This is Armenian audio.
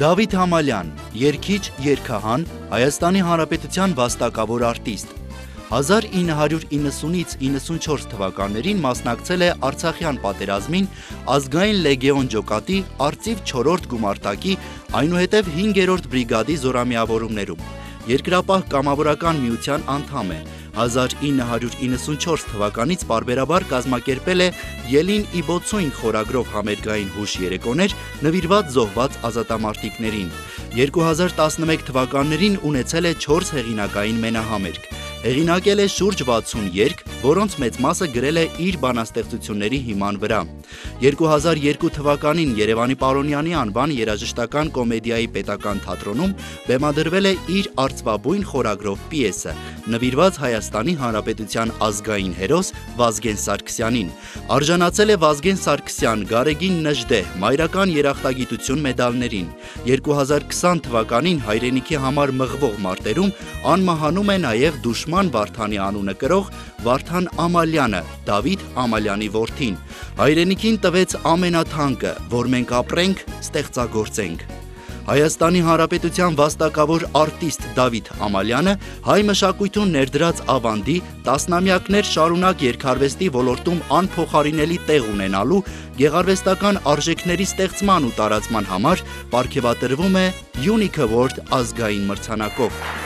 Դավիթ Համալյան, երգիչ, երգահան, Հայաստանի Հանրապետության վաստակավոր արտիստ։ 1990-ից 94 թվականներին մասնակցել է Արցախյան պատերազմին ազգային լեգեոն ջոկատի արծիվ 4-րդ գումարտակի, այնուհետև 5-րդ բրիգադի զորամիավորումներում։ Երկրապահ կամավորական միության անդամ է։ 1994 թվականից պարբերաբար կազմակերպել է Ելին իբոցույն խորագրով համերգային հուշ երեկոներ նվիրված զոհված ազատամարտիկներին։ 2011 թվականներին ունեցել է 4 հեղինակային մենահամերգ։ Հեղինակել է շուրջ 60 երգ, որոնց մեծ մասը գրել է իր բանաստեղծությունների հիման վրա։ 2002 թվականին Երևանի Պարոնյանի անվան երաժշտական կոմեդիայի պետական թատրոնում բեմադրվել է իր արծվաբույն խորագրով պիեսը, նվիրված Հայաստանի Հանրապետության ազգային հերոս Վազգեն Սարգսյանին։ Արժանացել է Վազգեն Սարգսյան, Գարեգին Նժդեհ, Մայրական երախտագիտություն մեդալներին։ 2020 թվականին հայրենիքի համար մղվող մարտերում անմահանում է նաև Դուշման Վարդանի անունը կրող Վարդան Ամալյանը, Դավիթ Ամալյանի որդին։ Հայրենիքին տվեց ամենաթանկը, որ մենք ապրենք, ստեղծագործենք։ Հայաստանի Հանրապետության վաստակավոր արտիստ Դավիթ Ամալյանը հայ մշակույթում ներդրած ավանդի, տասնամյակներ շարունակ երգարվեստի ոլորտում անփոխարինելի տեղ ունենալու, գեղարվեստական արժեքների ստեղծման ու տարածման համար պարգևատրվում է Unique Award ազգային մրցանակով։